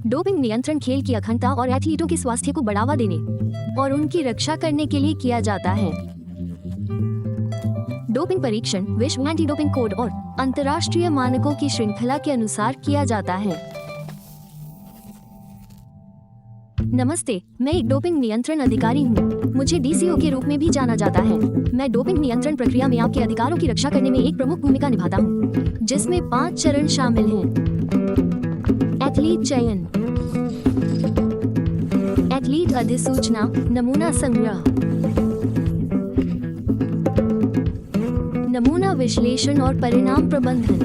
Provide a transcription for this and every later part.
Doping नियंत्रण खेल की अखंडता और एथलीटों के स्वास्थ्य को बढ़ावा देने और उनकी रक्षा करने के लिए किया जाता है। डोपिंग परीक्षण विश्व एंटी डोपिंग कोड और अंतर्राष्ट्रीय मानकों की श्रृंखला के अनुसार किया जाता है। नमस्ते, मैं एक डोपिंग नियंत्रण अधिकारी हूँ। मुझे डीसीओ के रूप में भी जाना जाता है। मैं डोपिंग नियंत्रण प्रक्रिया में आपके अधिकारों की रक्षा करने में एक प्रमुख भूमिका निभाता हूँ, जिसमें 5 चरण शामिल हैं। एथलीट चयन, एथलीट अधिसूचना, नमूना संग्रह, नमूना विश्लेषण और परिणाम प्रबंधन।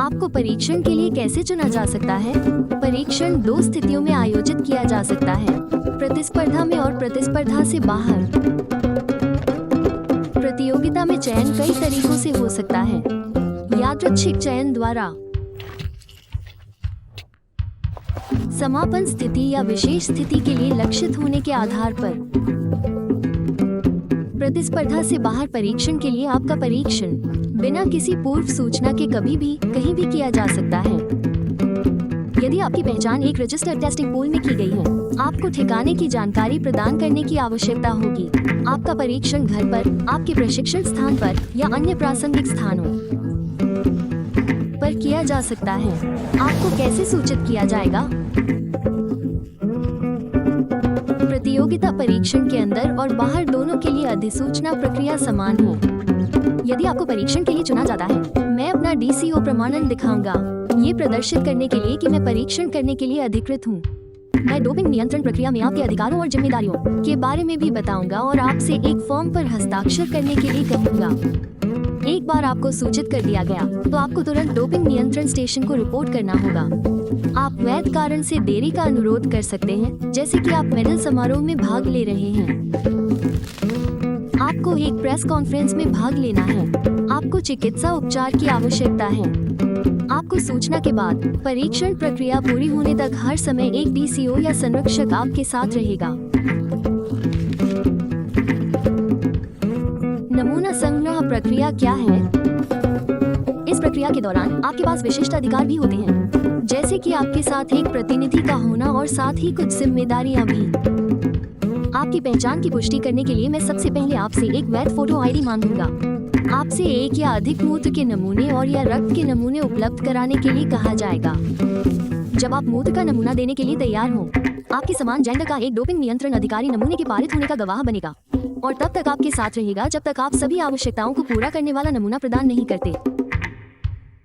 आपको परीक्षण के लिए कैसे चुना जा सकता है? परीक्षण 2 स्थितियों में आयोजित किया जा सकता है, प्रतिस्पर्धा में और प्रतिस्पर्धा से बाहर। प्रतियोगिता में चयन कई तरीकों से हो सकता है। यादृच्छिक चयन द्वारा, समापन स्थिति या विशेष स्थिति के लिए लक्षित होने के आधार पर। प्रतिस्पर्धा से बाहर परीक्षण के लिए आपका परीक्षण बिना किसी पूर्व सूचना के कभी भी कहीं भी किया जा सकता है। यदि आपकी पहचान एक रजिस्टर्ड टेस्टिंग पूल में की गई है, आपको ठिकाने की जानकारी प्रदान करने की आवश्यकता होगी। आपका परीक्षण घर पर, आपके प्रशिक्षण स्थान पर या अन्य प्रासंगिक स्थानों पर किया जा सकता है। आपको कैसे सूचित किया जाएगा? प्रतियोगिता परीक्षण के अंदर और बाहर दोनों के लिए अधिसूचना प्रक्रिया समान है। यदि आपको परीक्षण के लिए चुना जाता है, मैं अपना डीसीओ प्रमाणन दिखाऊंगा, ये प्रदर्शित करने के लिए कि मैं परीक्षण करने के लिए अधिकृत हूँ। मैं डोपिंग नियंत्रण प्रक्रिया में आपके अधिकारों और जिम्मेदारियों के बारे में भी बताऊंगा और आपसे एक फॉर्म पर हस्ताक्षर करने के लिए कहूंगा। एक बार आपको सूचित कर दिया गया, तो आपको तुरंत डोपिंग नियंत्रण स्टेशन को रिपोर्ट करना होगा। आप वैध कारण से देरी का अनुरोध कर सकते हैं, जैसे कि आप मेडल समारोह में भाग ले रहे हैं। आपको एक प्रेस कॉन्फ्रेंस में भाग लेना है। आपको चिकित्सा उपचार की आवश्यकता है। आपको सूचना के बाद परीक्षण प्रक्रिया पूरी होने तक हर समय एक डीसीओ या संरक्षक आपके साथ रहेगा। नमूना संग्रह प्रक्रिया क्या है? इस प्रक्रिया के दौरान आपके पास विशिष्ट अधिकार भी होते हैं, जैसे कि आपके साथ एक प्रतिनिधि का होना और साथ ही कुछ जिम्मेदारियां भी। आपकी पहचान की पुष्टि करने के लिए मैं सबसे पहले आपसे एक वैध फोटो आईडी मांगूंगा। आपसे एक या अधिक मूत्र के नमूने और या रक्त के नमूने उपलब्ध कराने के लिए कहा जाएगा। जब आप मूत्र का नमूना देने के लिए तैयार हों, आपके समान जेंडर का एक डोपिंग नियंत्रण अधिकारी नमूने के पारित होने का गवाह बनेगा और तब तक आपके साथ रहेगा जब तक आप सभी आवश्यकताओं को पूरा करने वाला नमूना प्रदान नहीं करते।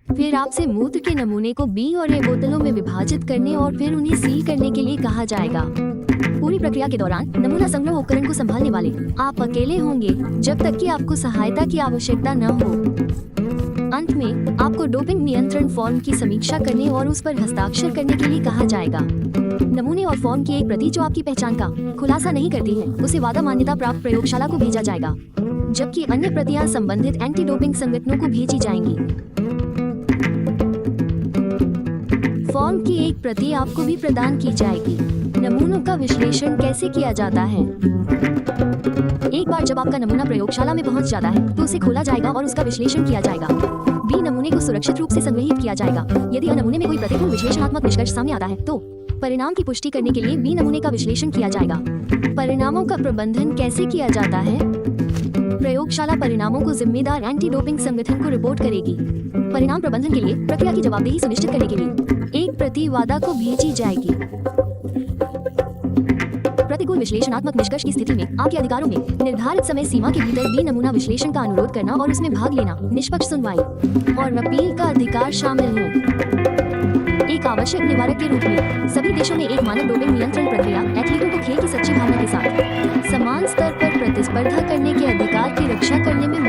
फिर आपसे मूत्र के नमूने को बी और ए बोतलों में विभाजित करने और फिर उन्हें सील करने के लिए कहा जाएगा। पूरी प्रक्रिया के दौरान नमूना संग्रह उपकरण को संभालने वाले आप अकेले होंगे जब तक कि आपको सहायता की आवश्यकता न हो। अंत में आपको डोपिंग नियंत्रण फॉर्म की समीक्षा करने और उस पर हस्ताक्षर करने के लिए कहा जाएगा। नमूने और फॉर्म की एक प्रति जो आपकी पहचान का खुलासा नहीं करती है, उसे वादा मान्यता प्राप्त प्रयोगशाला को भेजा जाएगा, जबकि अन्य प्रतियां संबंधित एंटी डोपिंग संगठनों को भेजी जाएंगी। फॉर्म की एक प्रति आपको भी प्रदान की जाएगी। नमूनों का विश्लेषण कैसे किया जाता है? एक बार जब आपका नमूना प्रयोगशाला में पहुंच जाता है, तो उसे खोला जाएगा और उसका विश्लेषण किया जाएगा। बी नमूने को सुरक्षित रूप से संग्रहित किया जाएगा। यदि नमूने में कोई प्रतिकूल विश्लेषणात्मक निष्कर्ष सामने आता है, तो परिणाम की पुष्टि करने के लिए बी नमूने का विश्लेषण किया जाएगा। परिणामों का प्रबंधन कैसे किया जाता है? प्रयोगशाला परिणामों को जिम्मेदार एंटी डोपिंग संगठन को रिपोर्ट करेगी। परिणाम प्रबंधन के लिए प्रक्रिया की जवाबदेही सुनिश्चित करने के लिए एक प्रति वादा को भेजी जाएगी। प्रतिकूल विश्लेषणात्मक निष्कर्ष की स्थिति में आपके अधिकारों में निर्धारित समय सीमा के भीतर बी नमूना विश्लेषण का अनुरोध करना और उसमें भाग लेना, निष्पक्ष सुनवाई और अपील का अधिकार शामिल है। एक आवश्यक निवारक के रूप में सभी देशों में एक मानक डोपिंग नियंत्रण प्रक्रिया एथलीटों को खेल की सच्ची भावना के साथ समान स्तर पर प्रतिस्पर्धा करने के अधिकार की रक्षा करने में